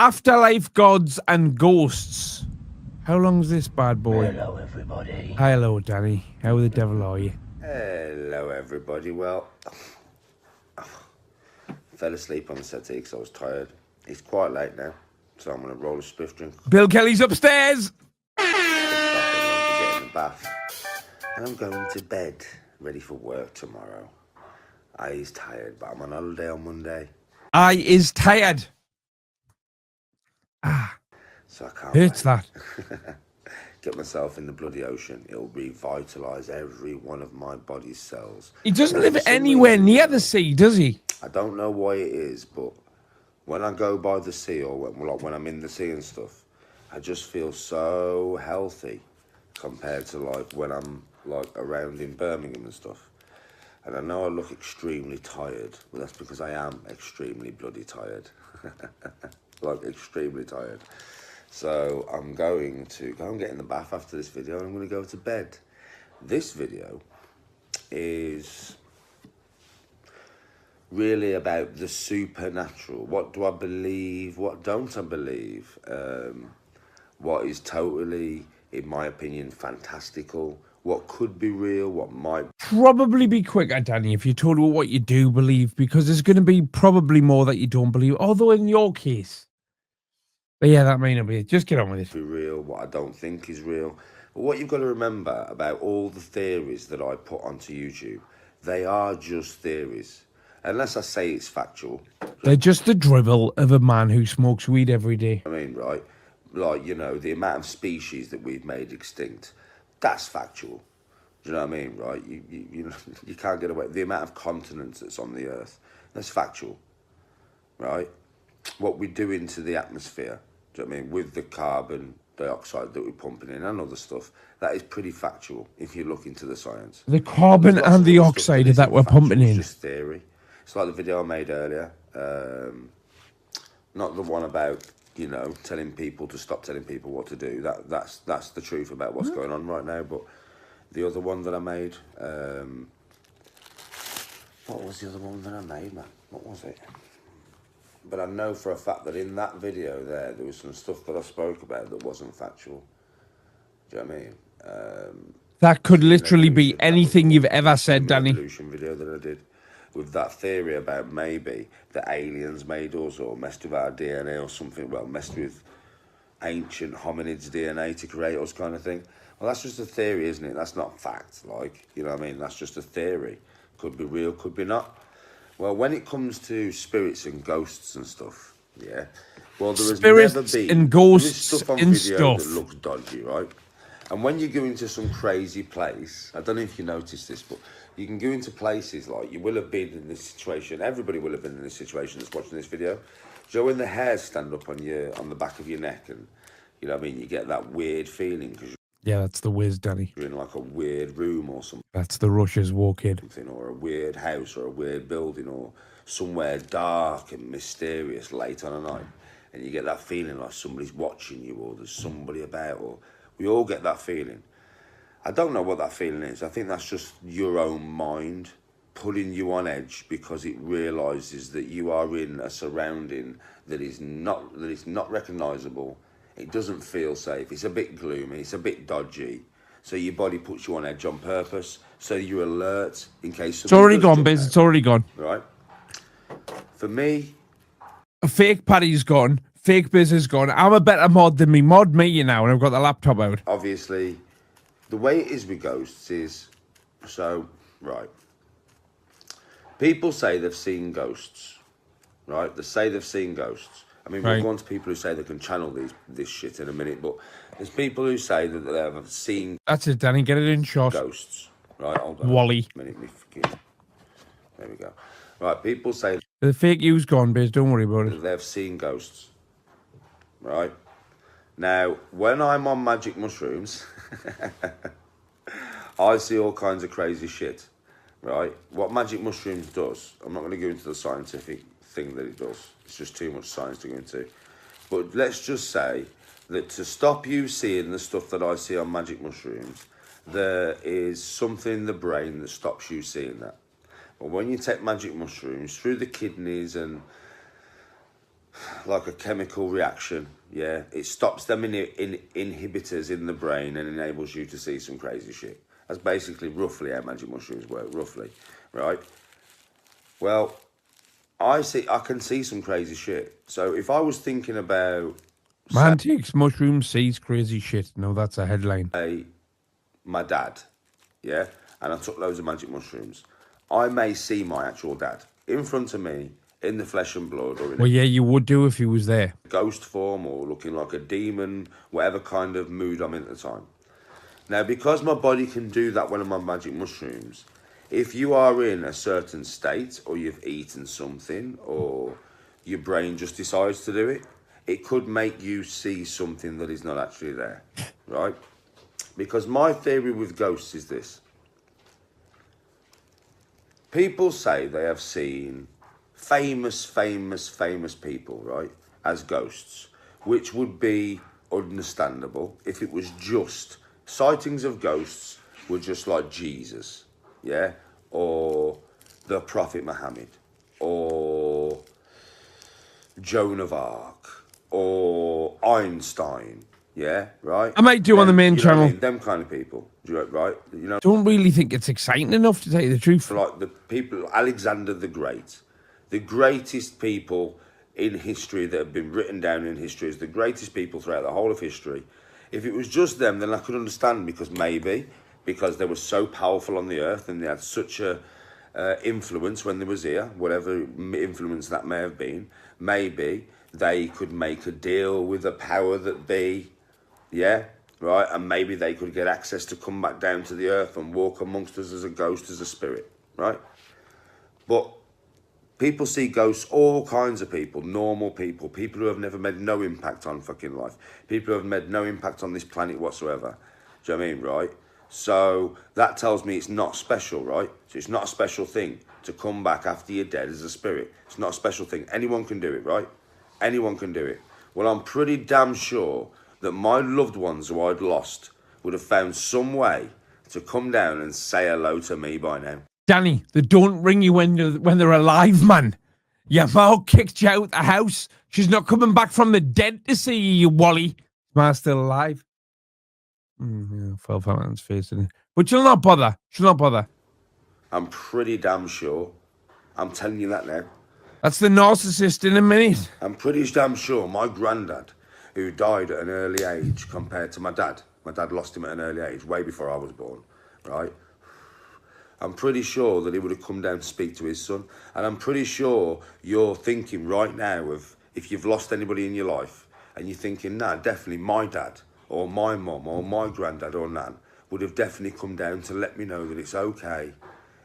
Afterlife Gods and Ghosts. How long's this bad boy? Hello, everybody. Hello, Danny. How the devil are you? Hello, everybody. Well, fell asleep on the settee because I was tired. It's quite late now, so I'm going to roll a spliff drink. Bill Kelly's upstairs. Get in the bath. And I'm going to bed, ready for work tomorrow. I is tired, but I'm on holiday on Monday. I is tired. So I can't Hurts wait. that. Get myself in the bloody ocean. It'll revitalise every one of my body's cells. He doesn't live anywhere near the sea, does he? I don't know why it is, but when I go by the sea or when I'm in the sea and stuff, I just feel so healthy compared to like when I'm like around in Birmingham and stuff. And I know I look extremely tired, but that's because I am extremely bloody tired. Like extremely tired. So I'm going to go and get in the bath after this video and I'm going to go to bed. This video is really about the supernatural. What do I believe? What don't I believe? What is totally, in my opinion, fantastical? What could be real? What might probably be quicker, Danny, if you told me what you do believe, because there's going to be probably more that you don't believe. Although in your case, but yeah, that may not be it. Just get on with it. be real, what I don't think is real. But what you've got to remember about all the theories that I put onto YouTube, they are just theories. Unless I say it's factual. They're just the dribble of a man who smokes weed every day. I mean, right? Like, you know, the amount of species that we've made extinct, that's factual. Do you know what I mean, right? You can't get away. The amount of continents that's on the earth, that's factual, right? What we do into the atmosphere, do you know what I mean, with the carbon dioxide that we're pumping in and other stuff, that is pretty factual if you look into the science. The carbon and the oxide that we're pumping in. It's just theory. It's like the video I made earlier. Not the one about, you know, telling people to stop telling people what to do. That's the truth about what's going on right now. But the other one that I made, what was the other one that I made, man? What was it? But I know for a fact that in that video there was some stuff that I spoke about that wasn't factual. Do you know what I mean? That could literally be anything you've ever said, Danny. Evolution video that I did with that theory about maybe the aliens made us or messed with our DNA or something. Well, messed with ancient hominids' DNA to create us, kind of thing. Well, that's just a theory, isn't it? That's not fact. Like, you know what I mean? That's just a theory. Could be real, could be not. Well, when it comes to spirits and ghosts and stuff, yeah. Well, there has never been and ghosts stuff on and video stuff that looks dodgy, right? And when you go into some crazy place, I don't know if you noticed this, but you can go into places like you will have been in this situation. Everybody will have been in this situation that's watching this video. So when the hairs stand up on the back of your neck, and you know what I mean, you get that weird feeling because yeah, that's the whiz, Danny. you're in like a weird room or something. That's the Russia's walk-in. Or a weird house or a weird building or somewhere dark and mysterious late on a night. And you get that feeling like somebody's watching you or there's somebody about, or we all get that feeling. I don't know what that feeling is. I think that's just your own mind putting you on edge because it realises that you are in a surrounding that is not recognisable. It doesn't feel safe. It's a bit gloomy. It's a bit dodgy. So your body puts you on edge on purpose. So you're alert in case. It's already gone, Biz. It's already gone. Right. For me, a fake Paddy's gone. Fake Biz is gone. I'm a better mod than me. Mod me, you know, and I've got the laptop out. Obviously, the way it is with ghosts is so right. People say they've seen ghosts, right? They say they've seen ghosts. I mean, we'll go on to people who say they can channel this shit in a minute, but there's people who say that they have seen. That's it, Danny. Get it in shot. Ghosts, right? Hold on. Wally. A minute, there we go. Right, people say the fake you's gone, Biz. Don't worry about it. They've seen ghosts, right? Now, when I'm on magic mushrooms, I see all kinds of crazy shit, right? What magic mushrooms does, I'm not going to go into the scientific thing that it does. It's just too much science to go into. But let's just say that to stop you seeing the stuff that I see on magic mushrooms, there is something in the brain that stops you seeing that. But when you take magic mushrooms through the kidneys and like a chemical reaction. Yeah, it stops them in inhibitors in the brain and enables you to see some crazy shit. That's basically roughly how magic mushrooms work, roughly, right? Well, I can see some crazy shit. So if I was thinking about, Man takes mushrooms, sees crazy shit. No, that's a headline. say, my dad, yeah, and I took loads of magic mushrooms, I may see my actual dad in front of me in the flesh and blood, or in Well, yeah, you would do if he was there. ghost form, or looking like a demon, whatever kind of mood I'm in at the time. Now, because my body can do that when I'm on magic mushrooms, if you are in a certain state, or you've eaten something, or your brain just decides to do it, it could make you see something that is not actually there, right? Because my theory with ghosts is this. People say they have seen famous people, right, as ghosts, which would be understandable if it was just sightings of ghosts were just like Jesus, yeah, or the Prophet Muhammad, or Joan of Arc, or Einstein, yeah, right? I might do on the main you know what channel. I mean? Them kind of people, right? You know, Don't really think it's exciting enough to tell you the truth. like the people, Alexander the Great, the greatest people in history that have been written down in history as the greatest people throughout the whole of history. If it was just them, then I could understand, because they were so powerful on the earth and they had such a influence when they was here, whatever influence that may have been, maybe they could make a deal with the power that be, yeah, right, and maybe they could get access to come back down to the earth and walk amongst us as a ghost, as a spirit, right? But people see ghosts, all kinds of people, normal people, people who have never made no impact on fucking life, people who have made no impact on this planet whatsoever. Do you know what I mean, right? So that tells me it's not special, right? So it's not a special thing to come back after you're dead as a spirit. It's not a special thing. Anyone can do it, right? Anyone can do it. Well, I'm pretty damn sure that my loved ones who I'd lost would have found some way to come down and say hello to me by now. Danny, they don't ring you when they're alive, man. Your ma kicked you out the house. She's not coming back from the dead to see you, you wally. Ma's still alive. Yeah, fell flat on his face, didn't he? But she'll not bother. She'll not bother. I'm pretty damn sure. I'm telling you that now. That's the narcissist in a minute. I'm pretty damn sure my granddad, who died at an early age compared to my dad lost him at an early age, way before I was born, right? I'm pretty sure that he would have come down to speak to his son. And I'm pretty sure you're thinking right now of, if you've lost anybody in your life, and you're thinking, nah, definitely my dad, or my mum, or my granddad, or nan, would have definitely come down to let me know that it's okay.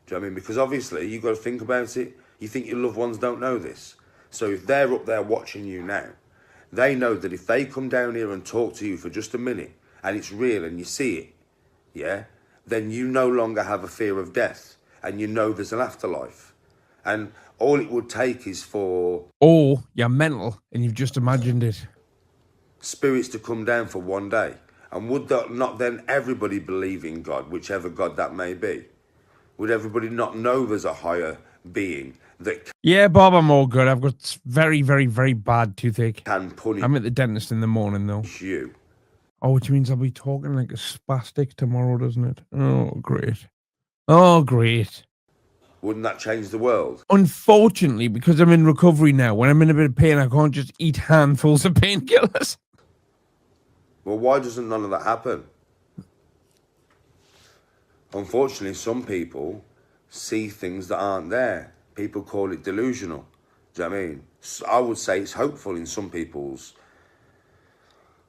Do you know what I mean? Because obviously, you've got to think about it. You think your loved ones don't know this. So if they're up there watching you now, they know that if they come down here and talk to you for just a minute, and it's real and you see it, yeah, then you no longer have a fear of death, and you know there's an afterlife. And all it would take is for You're mental and you've just imagined it. spirits to come down for one day. And would that not then everybody believe in God, whichever God that may be? Would everybody not know there's a higher being that Yeah, Bob, I'm all good. I've got very, very, very bad toothache. can punish I'm at the dentist in the morning, though. you? Oh, which means I'll be talking like a spastic tomorrow, doesn't it? Oh, great. Oh, great. Wouldn't that change the world? Unfortunately, because I'm in recovery now, when I'm in a bit of pain, I can't just eat handfuls of painkillers. Well, why doesn't none of that happen? Unfortunately, some people see things that aren't there. People call it delusional. Do you know what I mean? So I would say it's hopeful in some people's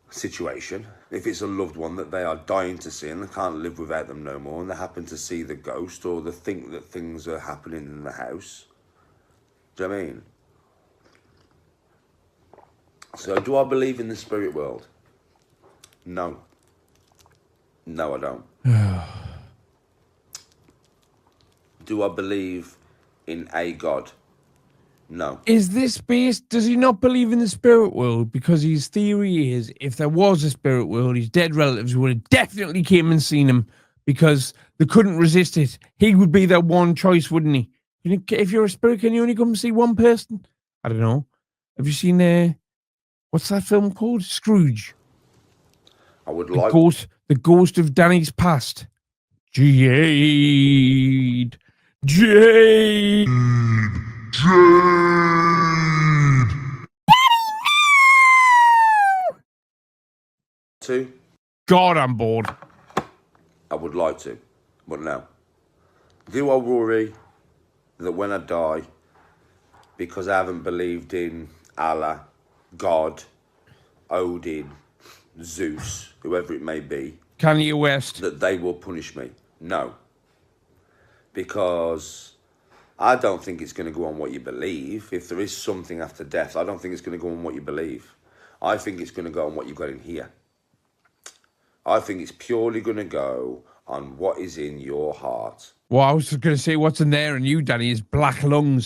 situation. If it's a loved one that they are dying to see and they can't live without them no more, and they happen to see the ghost, or they think that things are happening in the house. Do you know what I mean? So do I believe in the spirit world? No. No, I don't. Do I believe in a God? No. Is this based? Does he not believe in the spirit world? Because his theory is, if there was a spirit world, his dead relatives would have definitely came and seen him because they couldn't resist it. He would be their one choice, wouldn't he? If you're a spirit, can you only come and see one person? I don't know. Have you seen what's that film called? Scrooge. I would The like. ghost of Danny's past. Jade. Jade. To. God, I'm bored. I would like to, but no. Do I worry that when I die, because I haven't believed in Allah, God, Odin, Zeus, whoever it may be, Kanye West. that they will punish me? No. Because I don't think it's going to go on what you believe. If there is something after death, I don't think it's going to go on what you believe. I think it's going to go on what you've got in here. I think it's purely going to go on what is in your heart. Well, I was just going to say what's in there and you, Danny, is black lungs.